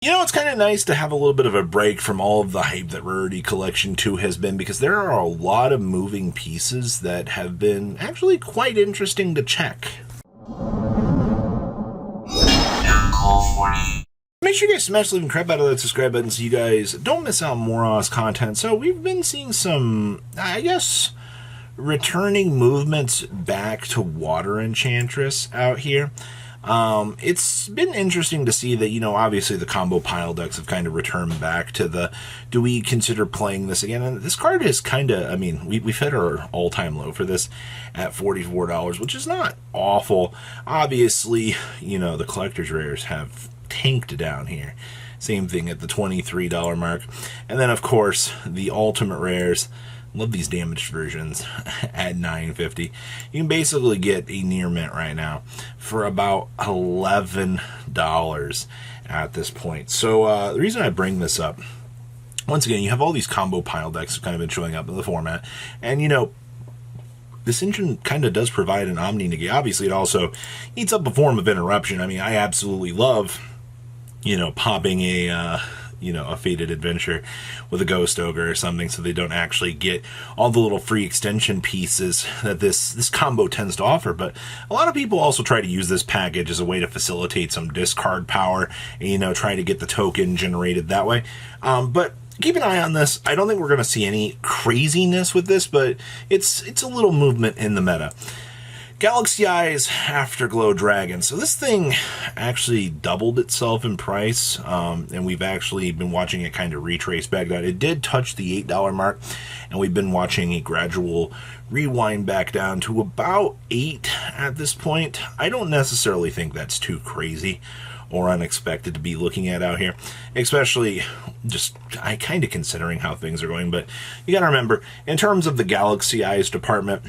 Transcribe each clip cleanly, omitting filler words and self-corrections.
You know, it's kind of nice to have a little bit of a break from all of the hype that Rarity Collection 2 has been, because there are a lot of moving pieces that have been actually quite interesting to check. Make sure you guys smash the living crap out of that subscribe button so you guys don't miss out on more on us content. So we've been seeing some, I guess, returning movements back to Water Enchantress out here. It's been interesting to see that, you know, obviously the combo pile decks have kind of returned back to the, do we consider playing this again? And this card is kind of, I mean, we've hit our all-time low for this at $44, which is not awful. Obviously, you know, the collector's rares have tanked down here. Same thing at the $23 mark. And then, of course, the ultimate rares. Love these damaged versions at $9.50. You can basically get a near mint right now for about $11 at this point. So the reason I bring this up, once again, you have all these combo pile decks kind of been showing up in the format, and you know, this engine kind of does provide an omni negate. Obviously, it also eats up a form of interruption. I mean, I absolutely love, you know, popping a Fated Adventure with a Ghost Ogre or something, so they don't actually get all the little free extension pieces that this combo tends to offer. But a lot of people also try to use this package as a way to facilitate some discard power and, you know, try to get the token generated that way. But keep an eye on this. I don't think we're going to see any craziness with this, but it's a little movement in the meta. Galaxy Eyes Afterglow Dragon. So this thing actually doubled itself in price, and we've actually been watching it kind of retrace back down. It did touch the $8 mark, and we've been watching a gradual rewind back down to about $8 at this point. I don't necessarily think that's too crazy or unexpected to be looking at out here, especially just I kind of considering how things are going. But you got to remember, in terms of the Galaxy Eyes department,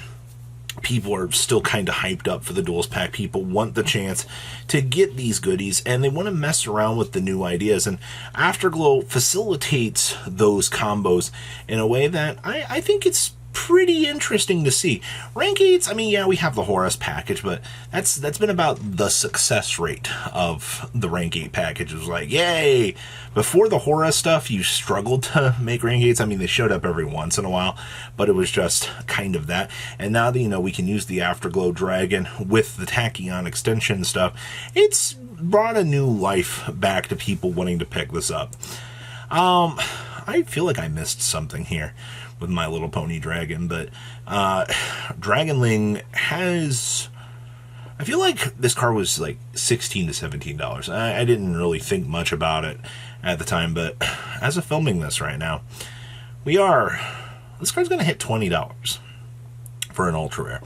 people are still kind of hyped up for the duels pack. People want the chance to get these goodies, and they want to mess around with the new ideas. And Afterglow facilitates those combos in a way that I think it's pretty interesting to see. Rank 8s, I mean, yeah, we have the Horus package, but that's been about the success rate of the Rank 8 package. It was like, yay! Before the Horus stuff, you struggled to make Rank 8s. I mean, they showed up every once in a while, but it was just kind of that. And now that, you know, we can use the Afterglow Dragon with the Tachyon extension stuff, it's brought a new life back to people wanting to pick this up. I feel like I missed something here with My Little Pony Dragon, but Dragonling has, I feel like this card was like $16 to $17. I didn't really think much about it at the time, but as of filming this right now, this card's going to hit $20 for an ultra rare.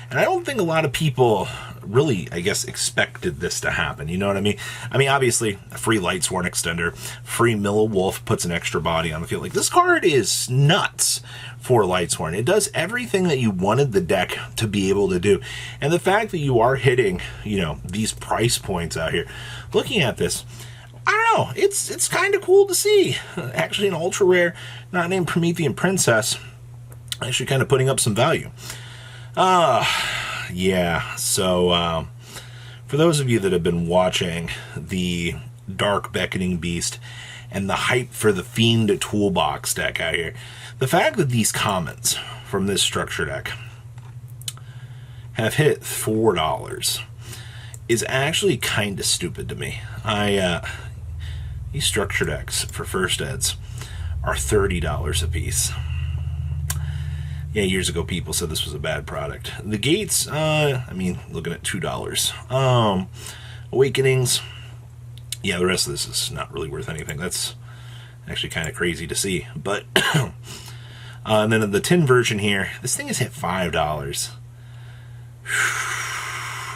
And I don't think a lot of people really, I guess, expected this to happen. You know what I mean? I mean, obviously, a free Lightsworn extender, free Milla Wolf puts an extra body on the field. Like, this card is nuts for Lightsworn. It does everything that you wanted the deck to be able to do. And the fact that you are hitting, you know, these price points out here, looking at this, I don't know, it's kind of cool to see. Actually, an ultra rare, not named Promethean Princess, actually kind of putting up some value. Yeah, so for those of you that have been watching the Dark Beckoning Beast and the hype for the Fiend Toolbox deck out here, the fact that these commons from this structure deck have hit $4 is actually kind of stupid to me. These structure decks for first eds are $30 a piece. Yeah, years ago people said this was a bad product. The gates, I mean, looking at $2. Awakenings, yeah, the rest of this is not really worth anything. That's actually kind of crazy to see. But, and then in the tin version here, this thing has hit $5.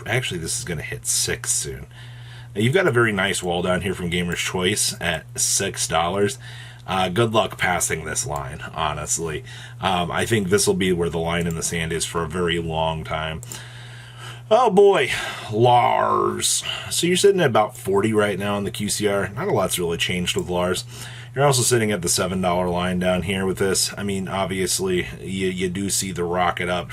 Actually, this is going to hit $6 soon. Now, you've got a very nice wall down here from Gamer's Choice at $6. Good luck passing this line, honestly. I think this will be where the line in the sand is for a very long time. Oh boy, Lars. So you're sitting at about 40 right now on the QCR. Not a lot's really changed with Lars. You're also sitting at the $7 line down here with this. I mean, obviously, you do see the rocket up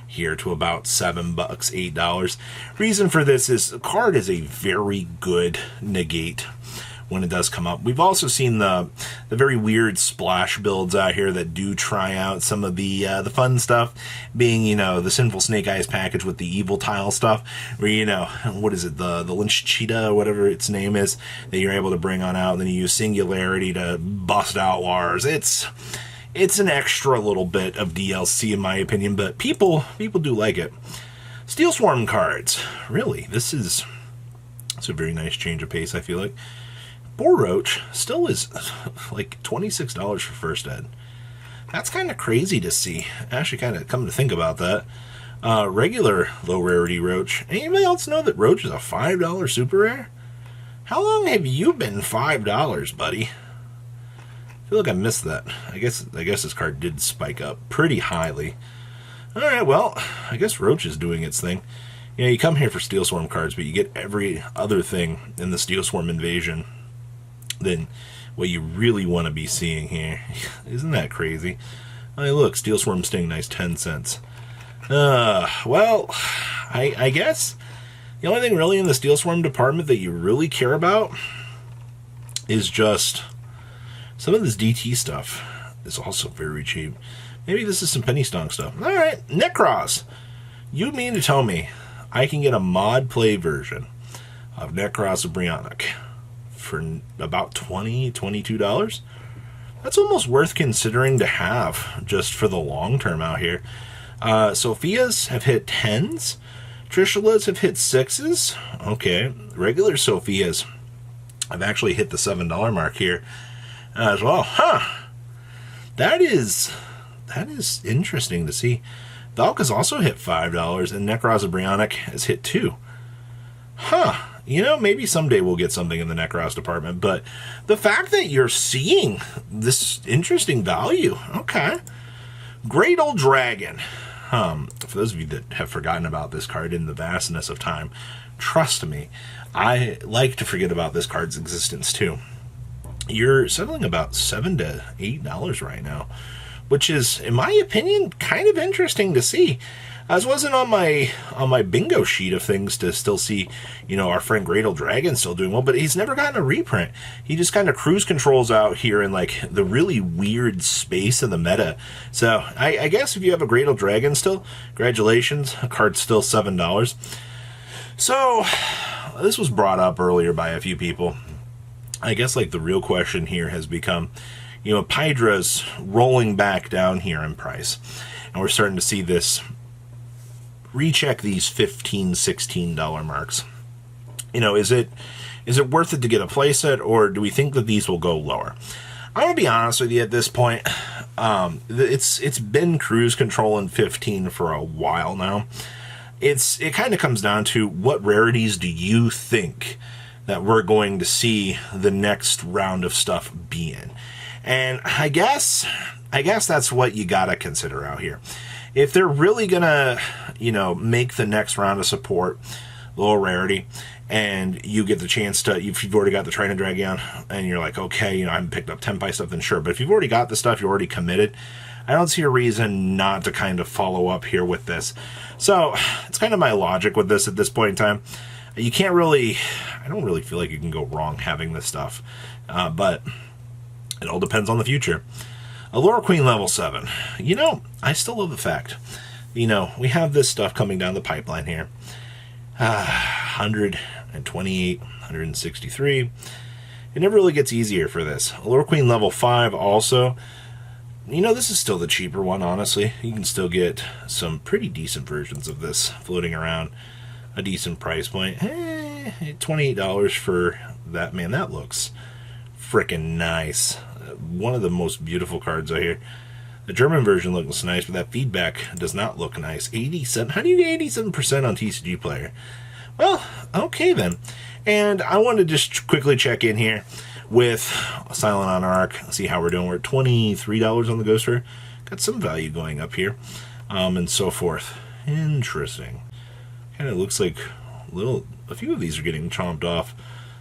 here to about $7, $8. Reason for this is the card is a very good negate when it does come up. We've also seen the very weird splash builds out here that do try out some of the fun stuff, being, you know, the Sinful Snake Eyes package with the evil tile stuff, where, you know, what is it, the Lynch Cheetah, or whatever its name is, that you're able to bring on out, and then you use Singularity to bust Outlaws. It's an extra little bit of DLC in my opinion, but people do like it. Steel Swarm cards. Really, it's a very nice change of pace, I feel like. Boar Roach still is like $26 for first ed. That's kind of crazy to see. Actually, kind of come to think about that. Regular low rarity Roach. Anybody else know that Roach is a $5 super rare? How long have you been $5, buddy? I feel like I missed that. I guess this card did spike up pretty highly. Alright, well, I guess Roach is doing its thing. You know, you come here for Steel Swarm cards, but you get every other thing in the Steel Swarm invasion than what you really want to be seeing here. Isn't that crazy? Hey, look, Steel Swarm Sting, nice 10 cents. Well, I guess the only thing really in the Steel Swarm department that you really care about is just some of this DT stuff is also very cheap. Maybe this is some penny stonk stuff. Alright, Necros. You mean to tell me I can get a mod play version of Necros of Brionac for about $20, $22? That's almost worth considering to have just for the long term out here. Sophias have hit 10s. Trishulas have hit 6s. Okay, regular Sophias have actually hit the $7 mark here as well. Huh. That is interesting to see. Valka's also hit $5, and Necros of Brionac has hit 2. Huh. You know, maybe someday we'll get something in the Necros department, but the fact that you're seeing this interesting value, okay. Great Old Dragon. For those of you that have forgotten about this card in the vastness of time, trust me, I like to forget about this card's existence too. You're settling about $7 to $8 right now, which is, in my opinion, kind of interesting to see. As wasn't on my bingo sheet of things to still see, you know, our friend Great Old Dragon still doing well, but he's never gotten a reprint. He just kind of cruise controls out here in like the really weird space of the meta. So I guess if you have a Great Old Dragon still, congratulations, a card's still $7. So this was brought up earlier by a few people. I guess like the real question here has become, you know, Pydra's rolling back down here in price, and we're starting to see this recheck these $15, $16 marks. You know, is it worth it to get a playset, or do we think that these will go lower? I'm gonna be honest with you at this point. It's been cruise control in 15 for a while now. It kind of comes down to what rarities do you think that we're going to see the next round of stuff be in? And I guess that's what you gotta consider out here. If they're really gonna, you know, make the next round of support lower rarity, and you get the chance to, if you've already got the Trident Dragon, and you're like, okay, you know, I haven't picked up Tenpai stuff, then sure. But if you've already got the stuff, you're already committed, I don't see a reason not to kind of follow up here with this. So it's kind of my logic with this at this point in time. You can't really, I don't really feel like you can go wrong having this stuff, but it all depends on the future. Allure Queen level 7. You know, I still love the fact, you know, we have this stuff coming down the pipeline here. 128, 163. It never really gets easier for this. Allure Queen level 5 also. You know, this is still the cheaper one, honestly. You can still get some pretty decent versions of this floating around a decent price point. $28 for that. Man, that looks freaking nice. One of the most beautiful cards out here. The German version looks nice, but that feedback does not look nice. 87. How do you get 87% on TCG Player? Well, okay then. And I want to just quickly check in here with Silent on Arc. See how we're doing. We're at $23 on the Ghost Rare. Got some value going up here, and so forth. Interesting. Kind of looks like a few of these are getting chomped off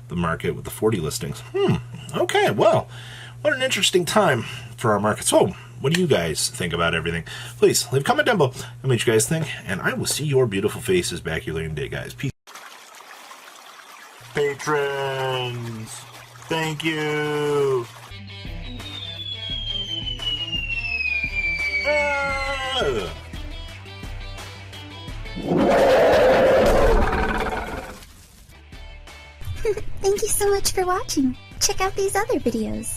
the market with the 40 listings. Okay, well, what an interesting time for our market. So, what do you guys think about everything? Please leave a comment down below and what you guys think, and I will see your beautiful faces back here later in the day, guys. Peace. Patrons! Thank you. Ah! Thank you so much for watching. Check out these other videos.